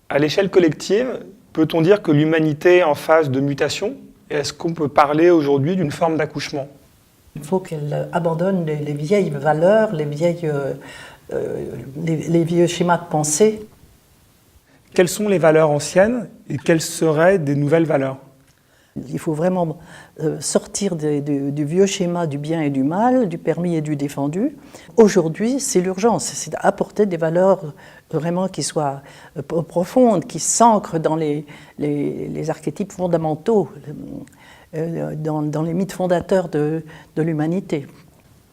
À l'échelle collective, peut-on dire que l'humanité est en phase de mutation? Est-ce qu'on peut parler aujourd'hui d'une forme d'accouchement? Il faut qu'elle abandonne les vieilles valeurs, les vieux schémas de pensée. Quelles sont les valeurs anciennes et quelles seraient des nouvelles valeurs? Il faut vraiment sortir du vieux schéma du bien et du mal, du permis et du défendu. Aujourd'hui, c'est l'urgence, c'est d'apporter des valeurs vraiment qui soient profondes, qui s'ancrent dans les archétypes fondamentaux, dans les mythes fondateurs de l'humanité.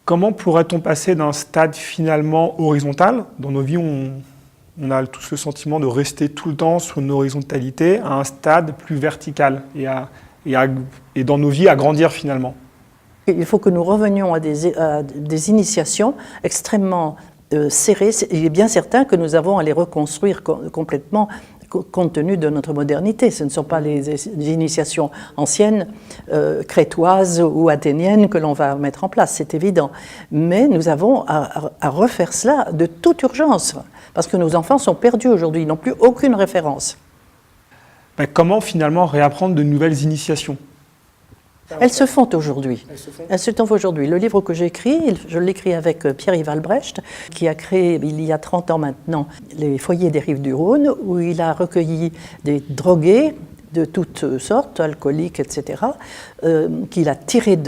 Comment pourrait-on passer d'un stade finalement horizontal, dans nos vies on a tous le sentiment de rester tout le temps sur une horizontalité, à un stade plus vertical et dans nos vies à grandir finalement? Il faut que nous revenions à des initiations extrêmement serrées. Il est bien certain que nous avons à les reconstruire complètement compte tenu de notre modernité. Ce ne sont pas les initiations anciennes, crétoises ou athéniennes que l'on va mettre en place, c'est évident. Mais nous avons à refaire cela de toute urgence, parce que nos enfants sont perdus aujourd'hui, ils n'ont plus aucune référence. Comment finalement réapprendre de nouvelles initiations? Elles se font aujourd'hui. Elles se font aujourd'hui. Le livre que j'écris, je l'écris avec Pierre-Yves Albrecht, qui a créé, il y a 30 ans maintenant, les foyers des rives du Rhône, où il a recueilli des drogués de toutes sortes, alcooliques, etc., qu'il a tirés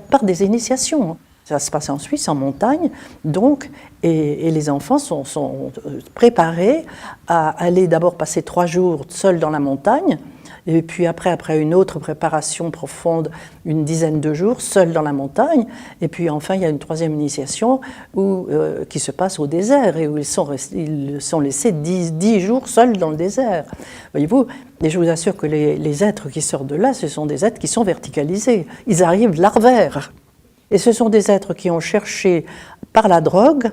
par des initiations. Ça se passe en Suisse, en montagne, donc, et les enfants sont préparés à aller d'abord passer 3 jours seuls dans la montagne, et puis après une autre préparation profonde, une dizaine de jours, seuls dans la montagne, et puis enfin il y a une 3e initiation qui se passe au désert, et où ils sont laissés 10 jours seuls dans le désert. Voyez-vous, et je vous assure que les êtres qui sortent de là, ce sont des êtres qui sont verticalisés, ils arrivent larvaires. Et ce sont des êtres qui ont cherché par la drogue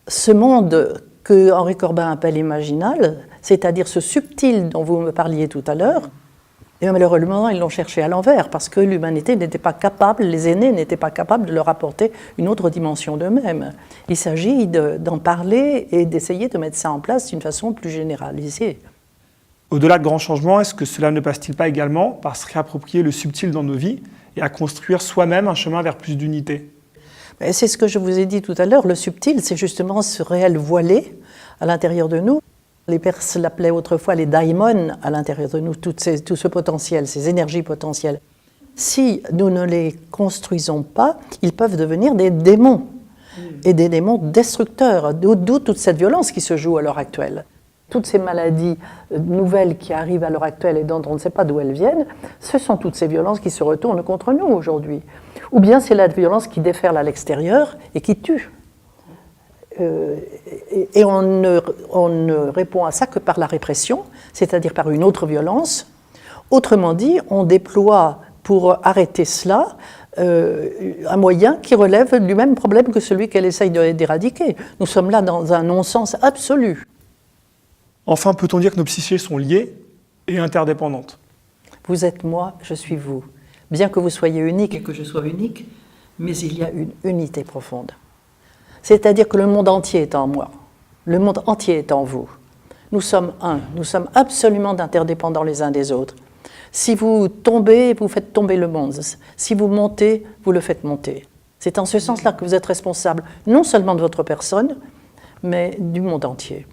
ce monde que Henri Corbin appelle imaginal, c'est-à-dire ce subtil dont vous me parliez tout à l'heure. Et malheureusement, ils l'ont cherché à l'envers, parce que l'humanité n'était pas capable, les aînés n'étaient pas capables de leur apporter une autre dimension d'eux-mêmes. Il s'agit d'en parler et d'essayer de mettre ça en place d'une façon plus généralisée. Au-delà de grands changements, est-ce que cela ne passe-t-il pas également par se réapproprier le subtil dans nos vies et à construire soi-même un chemin vers plus d'unité? C'est ce que je vous ai dit tout à l'heure, le subtil, c'est justement ce réel voilé à l'intérieur de nous. Les Perses l'appelaient autrefois les daimons à l'intérieur de nous, tout ce potentiel, ces énergies potentielles. Si nous ne les construisons pas, ils peuvent devenir des démons, et des démons destructeurs, d'où toute cette violence qui se joue à l'heure actuelle. Toutes ces maladies nouvelles qui arrivent à l'heure actuelle et dont on ne sait pas d'où elles viennent, ce sont toutes ces violences qui se retournent contre nous aujourd'hui. Ou bien c'est la violence qui déferle à l'extérieur et qui tue. Et on ne répond à ça que par la répression, c'est-à-dire par une autre violence. Autrement dit, on déploie pour arrêter cela un moyen qui relève du même problème que celui qu'elle essaye d'éradiquer. Nous sommes là dans un non-sens absolu. Enfin, peut-on dire que nos psychés sont liées et interdépendantes? Vous êtes moi, je suis vous. Bien que vous soyez unique et que je sois unique, mais il y a une unité profonde. C'est-à-dire que le monde entier est en moi, le monde entier est en vous. Nous sommes un, nous sommes absolument interdépendants les uns des autres. Si vous tombez, vous faites tomber le monde. Si vous montez, vous le faites monter. C'est en ce sens-là que vous êtes responsable, non seulement de votre personne, mais du monde entier.